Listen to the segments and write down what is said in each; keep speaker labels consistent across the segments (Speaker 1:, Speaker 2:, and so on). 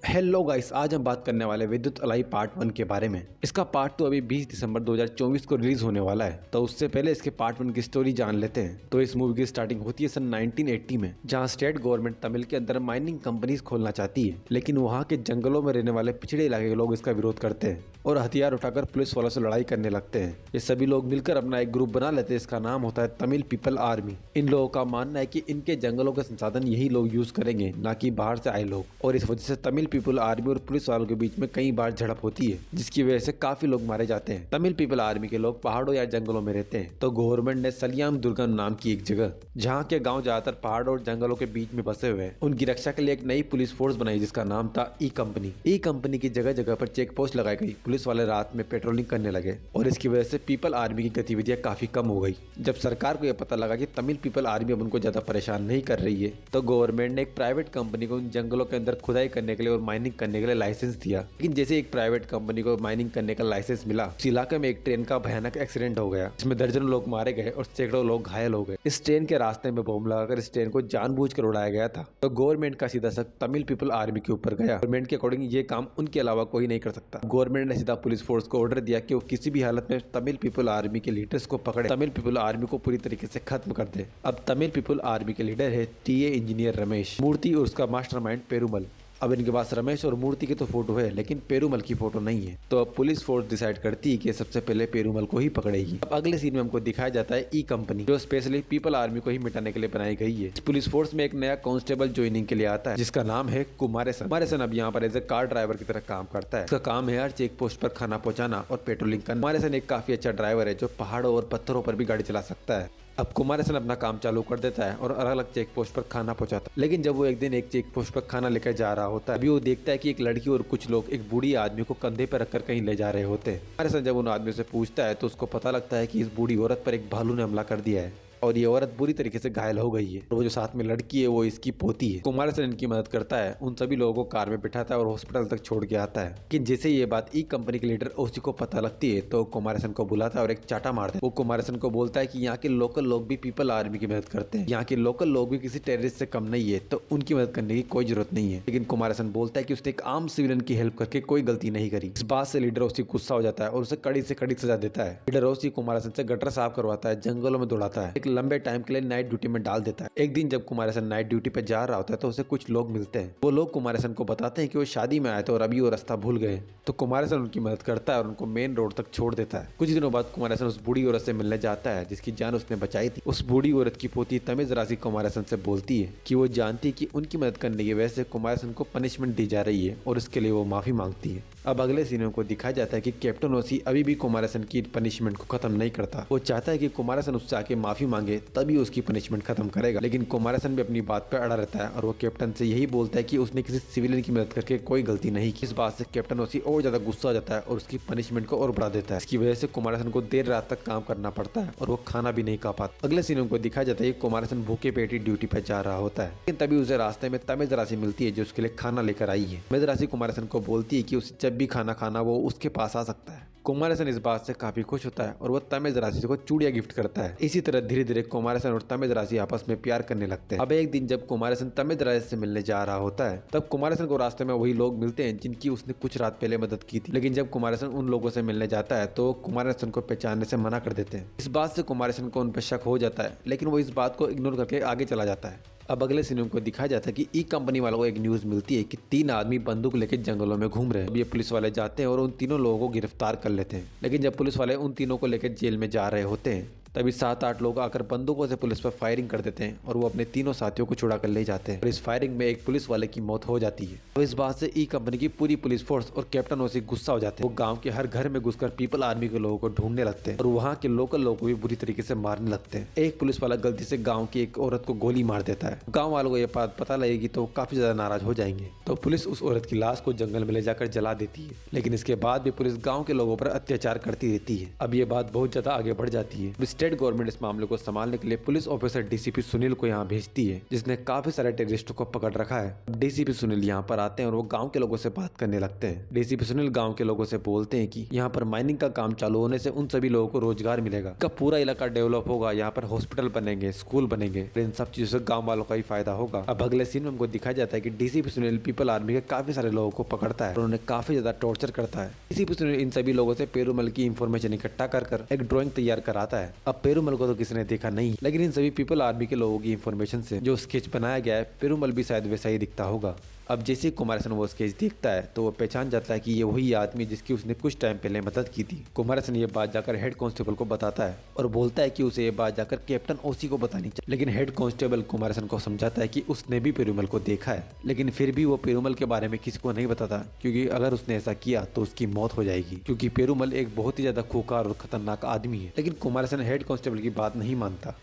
Speaker 1: Hello guys, आज हम बात करने वाले विद्युत अलाई पार्ट 1 के बारे में। इसका पार्ट 2 अभी 20 दिसंबर 2024 को रिलीज होने वाला है, तो उससे पहले इसके पार्ट 1 की स्टोरी जान लेते हैं। तो इस मूवी की स्टार्टिंग होती है सन 1980 में, जहां स्टेट गवर्नमेंट तमिल के अंदर माइनिंग कंपनीज खोलना चाहती है, लेकिन वहां के जंगलों में रहने वाले पिछड़े इलाके के लोग इसका विरोध करते हैं और हथियार उठाकर पुलिस वालों से लड़ाई करने लगते हैं। ये सभी लोग मिलकर अपना एक ग्रुप बना लेते हैं, इसका नाम होता है तमिल पीपल आर्मी। इन लोगों का मानना है कि इनके जंगलों के संसाधन यही लोग यूज करेंगे, ना कि बाहर से आए लोग, और इस वजह से तमिल पीपल आर्मी और पुलिस वालों के बीच में कई बार झड़प होती है, जिसकी वजह से काफी लोग मारे जाते हैं। तमिल पीपल आर्मी के लोग पहाड़ों या जंगलों में रहते हैं, तो गवर्नमेंट ने सलियाम दुर्गम नाम की एक जगह, जहाँ के गांव ज्यादातर पहाड़ों और जंगलों के बीच में बसे हुए हैं, उनकी रक्षा के लिए एक नई पुलिस फोर्स बनाई, जिसका नाम था ई कंपनी। ई कंपनी की जगह जगह पर चेक पोस्ट लगाई गई, पुलिस वाले रात में पेट्रोलिंग करने लगे और इसकी वजह से पीपल आर्मी की गतिविधियां काफी कम हो गई। जब सरकार को यह पता लगा कि तमिल पीपल आर्मी अब उनको ज्यादा परेशान नहीं कर रही है, तो गवर्नमेंट ने एक प्राइवेट कंपनी को उन जंगलों के अंदर खुदाई करने के लिए और माइनिंग करने के लिए लाइसेंस दिया। लेकिन जैसे एक प्राइवेट कंपनी को माइनिंग करने का लाइसेंस मिला, उस इलाके में एक ट्रेन का भयानक एक्सीडेंट हो गया, जिसमें दर्जनों लोग मारे गए और सैकड़ों लोग घायल हो गए। इस ट्रेन के रास्ते में बम लगाकर इस ट्रेन को जानबूझकर उड़ाया गया था। तो गवर्नमेंट का सीधा शक तमिल पीपल आर्मी के ऊपर गया। गवर्नमेंट के अकॉर्डिंग ये काम उनके अलावा कोई नहीं कर सकता। गवर्नमेंट ने सीधा पुलिस फोर्स को ऑर्डर दिया कि वो किसी भी हालत में तमिल पीपल आर्मी के लीडर्स को पकड़े, तमिल पीपल आर्मी को पूरी तरीके से खत्म कर दे। अब तमिल पीपल आर्मी के लीडर है टीए इंजीनियर रमेश मूर्ति और उसका मास्टरमाइंड पेरुमल। अब इनके पास रमेश और मूर्ति की तो फोटो है, लेकिन पेरुमल की फोटो नहीं है। तो अब पुलिस फोर्स डिसाइड करती है कि सबसे पहले पेरुमल को ही पकड़ेगी। अब अगले सीन में हमको दिखाया जाता है ई कंपनी, जो स्पेशली पीपल आर्मी को ही मिटाने के लिए बनाई गई है। इस पुलिस फोर्स में एक नया कांस्टेबल ज्वाइनिंग के लिए आता है, जिसका नाम है कुमारेसन। कुमारेसन अब यहाँ पर एज ए कार ड्राइवर की तरह काम करता है। इसका काम है हर चेक पोस्ट पर खाना पहुंचाना और पेट्रोलिंग करना। कुमारेसन एक काफी अच्छा ड्राइवर है, जो पहाड़ों और पत्थरों पर भी गाड़ी चला सकता है। अब कुमारेसन अपना काम चालू कर देता है और अलग अलग चेक पोस्ट पर खाना पहुंचाता है। लेकिन जब वो एक दिन एक चेक पोस्ट पर खाना लेकर जा रहा होता है, अभी वो देखता है कि एक लड़की और कुछ लोग एक बूढ़ी आदमी को कंधे पर रखकर कहीं ले जा रहे होते हैं। कुमारेसन जब उन आदमियों से पूछता है, तो उसको पता लगता है कि इस बूढ़ी औरत पर एक भालू ने हमला कर दिया है और ये औरत बुरी तरीके से घायल हो गई है। और वो जो साथ में लड़की है, वो इसकी पोती है। कुमारेसन इनकी मदद करता है, उन सभी लोगों को कार में बिठाता है और हॉस्पिटल तक छोड़ के आता है। लेकिन जैसे ये बात ई कंपनी के लीडर ओसी को पता लगती है, तो कुमारेसन को बुलाता है और एक चाटा मारता है। वो कुमारेसन को बोलता है कि यहाँ के लोकल लोग भी पीपल आर्मी की मदद करते हैं, यहाँ के लोकल लोग भी किसी टेररिस्ट से कम नहीं है, तो उनकी मदद करने की कोई जरूरत नहीं है। लेकिन कुमारेसन बोलता है कि उसने एक आम सिविलियन की हेल्प करके कोई गलती नहीं करी। इस बात से लीडर ओसी गुस्सा हो जाता है और उसे कड़ी से कड़ी सजा देता है। लीडर ओसी कुमारेसन से गटर साफ करवाता है, जंगलों में दौड़ाता है, एक लंबे टाइम के लिए नाइट ड्यूटी में डाल देता है। एक दिन जब कुमारेसन नाइट ड्यूटी पे जा रहा होता है, तो उसे कुछ लोग मिलते हैं। वो लोग कुमारेसन को बताते हैं कि वो शादी में आए थे और अभी वो रास्ता भूल गए। तो कुमारेसन उनकी मदद करता है और उनको मेन रोड तक छोड़ देता है। कुछ दिनों बाद कुमारेसन उस बूढ़ी औरत से मिलने जाता है, जिसकी जान उसने बचाई थी। उस बूढ़ी औरत की पोती तमिज राशि कुमारेसन से बोलती है कि वो जानती है कि उनकी मदद करने की वजह से कुमारेसन को पनिशमेंट दी जा रही है और उसके लिए वो माफी मांगती है। अब अगले सीनों को दिखाया जाता है कि कैप्टन ओसी अभी भी कुमारेसन की पनिशमेंट को खत्म नहीं करता। वो चाहता है कि कुमारेसन उससे आके माफी मांगे, तभी उसकी पनिशमेंट खत्म करेगा। लेकिन कुमारेसन भी अपनी बात पर अड़ा रहता है और वो कैप्टन से यही बोलता है कि उसने किसी सिविलियन की मदद करके कोई गलती नहीं की। इस बात से कैप्टन ओसी और ज्यादा गुस्सा हो जाता है और उसकी पनिशमेंट को और बढ़ा देता है। इसकी वजह से कुमारेसन को देर रात तक काम करना पड़ता है और वो खाना भी नहीं खा पाता। अगले सीनों को दिखाया जाता है कि कुमारेसन भूखे पेट ही ड्यूटी पर जा रहा होता है, लेकिन तभी उसे रास्ते में तमिज राशि मिलती है, जो उसके लिए खाना लेकर आई है। तमिज राशि कुमारेसन को बोलती है कि उसे जब भी खाना खाना वो उसके पास आ सकता है। कुमारेसन इस बात से काफी खुश होता है और वो तमिज राशि को चूड़ियां गिफ्ट करता है। इसी तरह धीरे धीरे कुमारेसन और तमिज राशि आपस में प्यार करने लगते हैं। अब एक दिन जब कुमारेसन तमिज राशि से मिलने जा रहा होता है, तब कुमारेसन को रास्ते में वही लोग मिलते हैं जिनकी उसने कुछ रात पहले मदद की थी। लेकिन जब कुमारेसन उन लोगों से मिलने जाता है, तो कुमारेसन को पहचानने से मना कर देते हैं। इस बात से कुमारेसन को उन पर शक हो जाता है, लेकिन वो इस बात को इग्नोर करके आगे चला जाता है। अब अगले सीन को दिखाया जाता है कि ई कंपनी वालों को एक न्यूज मिलती है कि 3 आदमी बंदूक लेकर जंगलों में घूम रहे हैं। अब ये पुलिस वाले जाते हैं और उन तीनों लोगों को गिरफ्तार कर लेते हैं। लेकिन जब पुलिस वाले उन तीनों को लेकर जेल में जा रहे होते हैं, तभी 7-8 लोग आकर बंदूकों से पुलिस पर फायरिंग कर देते हैं और वो अपने तीनों साथियों को छुड़ा कर ले जाते हैं। और इस फायरिंग में एक पुलिस वाले की मौत हो जाती है। तो इस बात से ई कंपनी की पूरी पुलिस फोर्स और कैप्टन ओसी गुस्सा हो जाते हैं। वो गांव के हर घर में घुसकर पीपल आर्मी के लोगों को ढूंढने लगते हैं और वहाँ के लोकल लोगों को भी बुरी तरीके से मारने लगते हैं। एक पुलिस वाला गलती से गाँव की एक औरत को गोली मार देता है। गाँव वालों को यह बात पता लगेगी तो काफी ज्यादा नाराज हो जाएंगे। तो पुलिस उस औरत की लाश को जंगल में ले जाकर जला देती है। लेकिन इसके बाद भी पुलिस गाँव के लोगों पर अत्याचार करती रहती है। अब ये बात बहुत ज्यादा आगे बढ़ जाती है। इस स्टेट गवर्नमेंट इस मामले को संभालने के लिए पुलिस ऑफिसर डीसीपी सुनील को यहाँ भेजती है, जिसने काफी सारे टेररिस्टों को पकड़ रखा है। डीसीपी सुनील यहाँ पर आते हैं और वो गाँव के लोगों से बात करने लगते हैं। डीसीपी सुनील गाँव के लोगों से बोलते हैं कि यहाँ पर माइनिंग का काम चालू होने से उन सभी लोगों को रोजगार मिलेगा, का पूरा इलाका डेवलप होगा, यहाँ पर हॉस्पिटल बनेंगे, स्कूल बनेंगे, इन सब चीजों से गाँव वालों का ही फायदा होगा। अब अगले सीन में हमको दिखाया जाता है कि डीसीपी सुनील पीपल आर्मी के काफी सारे लोगों को पकड़ता है और उन्हें काफी ज्यादा टॉर्चर करता है। डीसीपी सुनील इन सभी लोगों से पेरूमल की इंफॉर्मेशन इकट्ठा कर एक ड्राइंग तैयार कराता है। अब पेरूमल को तो किसी ने देखा नहीं, लेकिन इन सभी पीपल आर्मी के लोगों की इंफॉर्मेशन से जो स्केच बनाया गया है, पेरूमल भी शायद वैसा ही दिखता होगा। अब जैसे कुमारसन वो स्केच देखता है तो वो पहचान जाता है कि ये वही आदमी जिसकी उसने कुछ टाइम पहले मदद की थी। कुमारसन ये बात जाकर हेड कांस्टेबल को बताता है और बोलता है कि उसे ये बात जाकर कैप्टन ओसी को बतानी चाहिए, लेकिन हेड कांस्टेबल कुमारसन को समझाता है कि उसने भी पेरूमल को देखा है, लेकिन फिर भी वो पेरूमल के बारे में किसी को नहीं बताता, क्योंकि अगर उसने ऐसा किया तो उसकी मौत हो जाएगी, क्योंकि पेरूमल एक बहुत ही ज्यादा खूंखार और खतरनाक आदमी है। लेकिन कुमारसन हेड कांस्टेबल की बात नहीं मानता।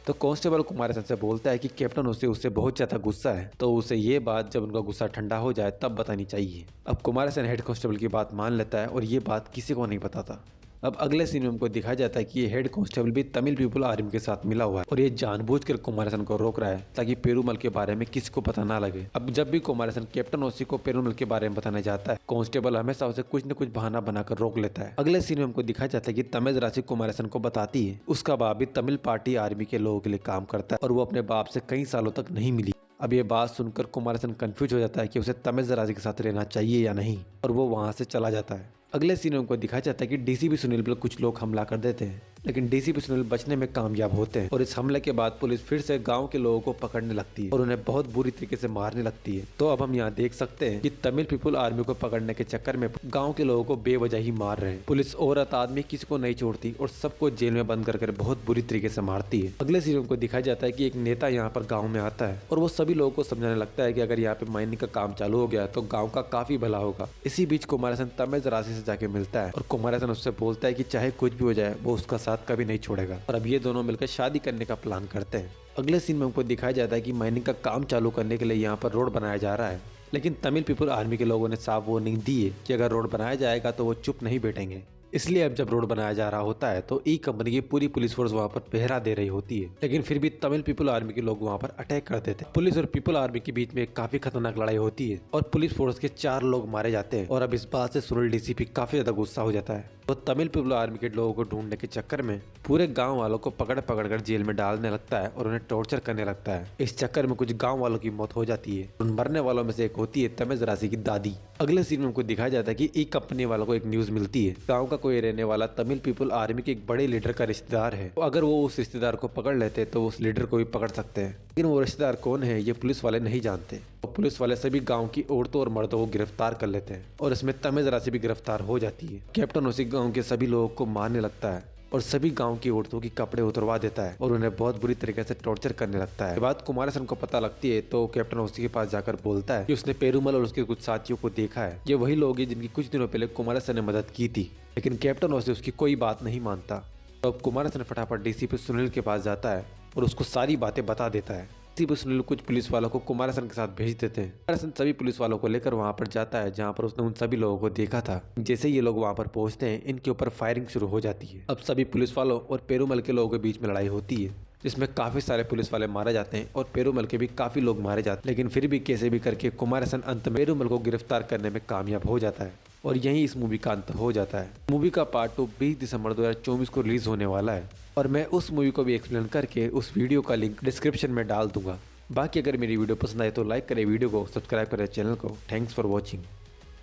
Speaker 1: तो कांस्टेबल कुमारसन से बोलता है कि कैप्टन उससे बहुत ज्यादा गुस्सा है, तो उसे ये बात जब उनका गुस्सा ठंडा हो जाए तब बतानी चाहिए। अब कुमारसन हेड कांस्टेबल की बात मान लेता है और ये बात किसी को नहीं बताता। अब अगले सीन में हमको दिखाया जाता है कि ये हेड कांस्टेबल भी तमिल पीपल आर्मी के साथ मिला हुआ है और ये जानबूझकर कुमारसन को रोक रहा है ताकि पेरूमल के बारे में किसी को पता ना लगे। अब जब भी कुमारसन कैप्टन ओसी को पेरूमल के बारे में बताने जाता है, कांस्टेबल हमेशा उसे कुछ न कुछ बहाना बनाकर रोक लेता है। अगले सीन में हमको दिखाया जाता है कि तमिल राशि कुमारसन को बताती है उसका बाप भी तमिल पार्टी आर्मी के लोगों के लिए काम करता है और वो अपने बाप से कई सालों तक नहीं मिली। अब ये बात सुनकर कुमारसन कंफ्यूज हो जाता है कि उसे तमिल राशि के साथ रहना चाहिए या नहीं, और वो वहां से चला जाता है। अगले सीन में हमको दिखाया जाता है कि डीसीपी सुनील पर कुछ लोग हमला कर देते हैं, लेकिन डीसीपी सुनील बचने में कामयाब होते हैं और इस हमले के बाद पुलिस फिर से गांव के लोगों को पकड़ने लगती है और उन्हें बहुत बुरी तरीके से मारने लगती है। तो अब हम यहाँ देख सकते हैं कि तमिल पीपल आर्मी को पकड़ने के चक्कर में गाँव के लोगों को बेवजह ही मार रहे हैं। पुलिस औरत आदमी किसी को नहीं छोड़ती और सबको जेल में बंद कर बहुत बुरी तरीके से मारती है। अगले सीन को दिखाया जाता है कि एक नेता यहाँ पर गाँव में आता है और वो सभी लोगों को समझाने लगता है कि अगर यहाँ पे माइनिंग का काम चालू हो गया तो गाँव का काफी भला होगा। इसी बीच कुमारसन तमिल राशि से जाके मिलता है और कुमारसन उससे बोलता है कि चाहे कुछ भी हो जाए वो उसका साथ कभी नहीं छोड़ेगा, और अब ये दोनों मिलकर शादी करने का प्लान करते हैं। अगले सीन में हमको दिखाया जाता है कि माइनिंग का काम चालू करने के लिए यहाँ पर रोड बनाया जा रहा है, लेकिन तमिल पीपल आर्मी के लोगों ने साफ वार्निंग दी है कि अगर रोड बनाया जाएगा तो वो चुप नहीं बैठेंगे। इसलिए अब जब रोड बनाया जा रहा होता है तो ई कंपनी की पूरी पुलिस फोर्स वहाँ पर पहरा दे रही होती है, लेकिन फिर भी तमिल पीपल आर्मी के लोग वहाँ पर अटैक कर देते हैं। पुलिस और पीपल आर्मी के बीच में काफी खतरनाक लड़ाई होती है और पुलिस फोर्स के 4 लोग मारे जाते हैं, और अब इस बात से सुनील डीसीपी काफी ज्यादा गुस्सा हो जाता है। तो तमिल पीपल आर्मी के लोगों को ढूंढने के चक्कर में पूरे गांव वालों को पकड़ कर जेल में डालने लगता है और उन्हें टॉर्चर करने लगता है। इस चक्कर में कुछ गांव वालों की मौत हो जाती है। उन मरने वालों में से एक होती है तमिल राशि की दादी। अगले सीन में हमको दिखाया जाता है कि ई कंपनी वालों को एक न्यूज मिलती है, गाँव का कोई रहने वाला तमिल पीपल आर्मी के एक बड़े लीडर का रिश्तेदार है, तो अगर वो उस रिश्तेदार को पकड़ लेते तो उस लीडर को भी पकड़ सकते हैं, लेकिन वो रिश्तेदार कौन है ये पुलिस वाले नहीं जानते। तो पुलिस वाले सभी गांव की औरतों और मर्दों को गिरफ्तार कर लेते हैं और इसमें तमिल राशि भी गिरफ्तार हो जाती है। कैप्टन उसी गांव के सभी लोगों को मारने लगता है और सभी गांव की औरतों की कपड़े उतरवा देता है और उन्हें बहुत बुरी तरीके से टॉर्चर करने लगता है। बात कुमारसन को पता लगती है तो कैप्टन उसी के पास जाकर बोलता है कि उसने पेरूमल और उसके कुछ साथियों को देखा है, ये वही लोग हैं जिनकी कुछ दिनों पहले कुमारसन ने मदद की थी, लेकिन कैप्टन उसकी कोई बात नहीं मानता। तो अब कुमारसन फटाफट डीसीपी सुनील के पास जाता है और उसको सारी बातें बता देता है। डीसीपी सुनील कुछ पुलिस वालों को कुमारसन के साथ भेज देते हैं। कुमारसन सभी पुलिस वालों को लेकर वहां पर जाता है जहां पर उसने उन सभी लोगों को देखा था। जैसे ये लोग वहां पर पहुंचते हैं इनके ऊपर फायरिंग शुरू हो जाती है। अब सभी पुलिस वालों और पेरूमल के लोगों के बीच में लड़ाई होती है, जिसमें काफी सारे पुलिस वाले मारे जाते हैं और पेरूमल के भी काफी लोग मारे जाते हैं, लेकिन फिर भी कैसे भी करके कुमारसन अंत में पेरूमल को गिरफ्तार करने में कामयाब हो जाता है और यहीं इस मूवी का अंत हो जाता है। मूवी का पार्ट 2 20 दिसंबर 2024 को रिलीज होने वाला है और मैं उस मूवी को भी एक्सप्लेन करके उस वीडियो का लिंक डिस्क्रिप्शन में डाल दूंगा। बाकी अगर मेरी वीडियो पसंद आए तो लाइक करें वीडियो को, सब्सक्राइब करें चैनल को। Thanks for watching.